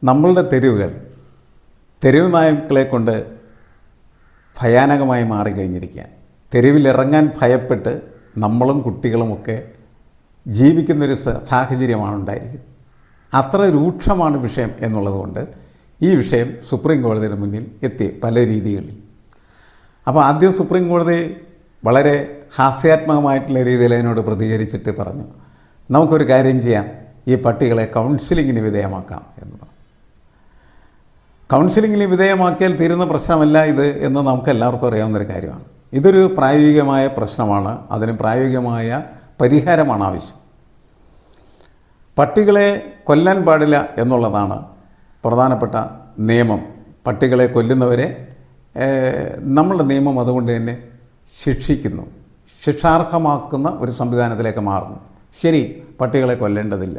നമ്മളുടെ തെരുവ് നായ്ക്കളെ കൊണ്ട് ഭയാനകമായി മാറിക്കഴിഞ്ഞിരിക്കുക. തെരുവിലിറങ്ങാൻ ഭയപ്പെട്ട് നമ്മളും കുട്ടികളുമൊക്കെ ജീവിക്കുന്നൊരു സാഹചര്യമാണ് ഉണ്ടായിരിക്കുന്നത്. അത്ര രൂക്ഷമാണ് വിഷയം എന്നുള്ളതുകൊണ്ട് ഈ വിഷയം സുപ്രീം കോടതിയുടെ മുന്നിൽ എത്തി പല രീതികളിൽ. അപ്പോൾ ആദ്യം സുപ്രീം കോടതി വളരെ ഹാസ്യാത്മകമായിട്ടുള്ള രീതിയിൽ അതിനോട് പ്രതികരിച്ചിട്ട് പറഞ്ഞു, നമുക്കൊരു കാര്യം ചെയ്യാം, ഈ പട്ടികളെ കൗൺസിലിങ്ങിന് വിധേയമാക്കാം എന്ന് പറഞ്ഞു. കൗൺസിലിങ്ങിന് വിധേയമാക്കിയാൽ തീരുന്ന പ്രശ്നമല്ല ഇത് എന്ന് നമുക്ക് എല്ലാവർക്കും അറിയാവുന്നൊരു കാര്യമാണ്. ഇതൊരു പ്രായോഗികമായ പ്രശ്നമാണ്, അതിന് പ്രായോഗികമായ പരിഹാരമാണ് ആവശ്യം. പട്ടികളെ കൊല്ലാൻ പാടില്ല എന്നുള്ളതാണ് പ്രധാനപ്പെട്ട നിയമം. പട്ടികളെ കൊല്ലുന്നവരെ നമ്മളുടെ നിയമം അതുകൊണ്ട് തന്നെ ശിക്ഷിക്കുന്നു, ശിക്ഷാർഹമാക്കുന്ന ഒരു സംവിധാനത്തിലേക്ക് മാറുന്നു. ശരി, പട്ടികളെ കൊല്ലേണ്ടതില്ല.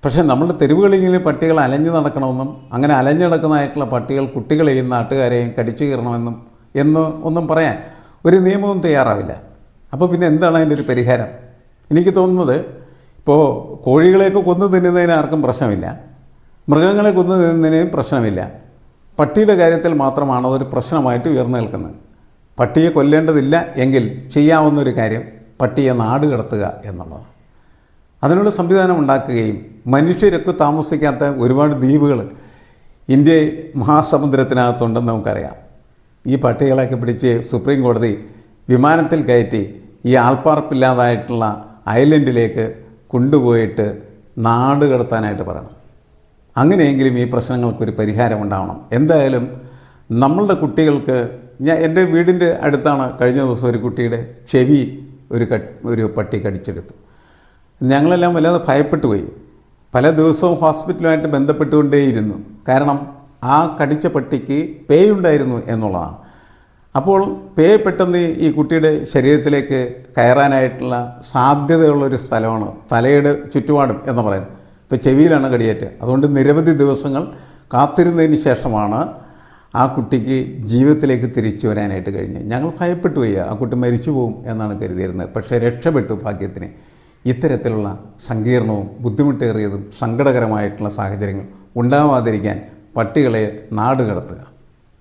പക്ഷേ നമ്മളുടെ തെരുവുകളിൽ പട്ടികൾ അലഞ്ഞു നടക്കണമെന്നും അങ്ങനെ അലഞ്ഞു നടക്കുന്നതായിട്ടുള്ള പട്ടികൾ കുട്ടികളെയും നാട്ടുകാരെയും കടിച്ചു കീറണമെന്നും ഒന്നും പറയാൻ ഒരു നിയമവും തയ്യാറാവില്ല. അപ്പോൾ പിന്നെ എന്താണ് അതിൻ്റെ ഒരു പരിഹാരം? എനിക്ക് തോന്നുന്നത്, ഇപ്പോൾ കോഴികളെയൊക്കെ കൊന്നു തിന്നുന്നതിന് ആർക്കും പ്രശ്നമില്ല, മൃഗങ്ങളെ കൊന്നു തിന്നുന്നതിനും പ്രശ്നമില്ല. പട്ടിയുടെ കാര്യത്തിൽ മാത്രമാണ് അതൊരു പ്രശ്നമായിട്ട് ഉയർന്നു നിൽക്കുന്നത്. പട്ടിയെ കൊല്ലേണ്ടതില്ല എങ്കിൽ ചെയ്യാവുന്നൊരു കാര്യം പട്ടിയെ നാട് കടത്തുക എന്നുള്ളതാണ്. അതിനുള്ള സംവിധാനം ഉണ്ടാക്കുകയും മനുഷ്യരൊക്കെ താമസിക്കാത്ത ഒരുപാട് ദ്വീപുകൾ ഇന്ത്യ മഹാസമുദ്രത്തിനകത്തുണ്ടെന്ന് നമുക്കറിയാം. ഈ പട്ടികളൊക്കെ പിടിച്ച് സുപ്രീം കോടതി വിമാനത്തിൽ കയറ്റി ഈ ആൾപ്പാർപ്പില്ലാതായിട്ടുള്ള ഐലൻഡിലേക്ക് കൊണ്ടുപോയിട്ട് നാട് കടത്താനായിട്ട് പറയണം. അങ്ങനെയെങ്കിലും ഈ പ്രശ്നങ്ങൾക്കൊരു പരിഹാരം ഉണ്ടാവണം. എന്തായാലും നമ്മളുടെ കുട്ടികൾക്ക്, എൻ്റെ വീടിൻ്റെ അടുത്താണ് കഴിഞ്ഞ ദിവസം ഒരു കുട്ടിയുടെ ചെവി ഒരു പട്ടി കടിച്ചെടുത്തു. ഞങ്ങളെല്ലാം വല്ലാതെ ഭയപ്പെട്ടു പോയി. പല ദിവസവും ഹോസ്പിറ്റലുമായിട്ട് ബന്ധപ്പെട്ടുകൊണ്ടേയിരുന്നു. കാരണം ആ കടിച്ച പട്ടിക്ക് പേയുണ്ടായിരുന്നു എന്നുള്ളതാണ്. അപ്പോൾ പേ പെട്ടെന്ന് ഈ കുട്ടിയുടെ ശരീരത്തിലേക്ക് കയറാനായിട്ടുള്ള സാധ്യതയുള്ളൊരു സ്ഥലമാണ് തലയുടെ ചുറ്റുപാടും എന്ന് പറയുന്നത്. ഇപ്പോൾ ചെവിയിലാണ് കടിയേറ്റ്. അതുകൊണ്ട് നിരവധി ദിവസങ്ങൾ കാത്തിരുന്നതിന് ശേഷമാണ് ആ കുട്ടിക്ക് ജീവിതത്തിലേക്ക് തിരിച്ചു വരാനായിട്ട് കഴിഞ്ഞ്. ഞങ്ങൾ ഭയപ്പെട്ടു പോയി, ആ കുട്ടി മരിച്ചു പോകും എന്നാണ് കരുതിയിരുന്നത്. പക്ഷേ രക്ഷപ്പെട്ടു ഭാഗ്യത്തിന്. ഇത്തരത്തിലുള്ള സങ്കീർണവും ബുദ്ധിമുട്ടേറിയതും സങ്കടകരമായിട്ടുള്ള സാഹചര്യങ്ങൾ ഉണ്ടാവാതിരിക്കാൻ പട്ടികളെ നാട് കടത്തുക.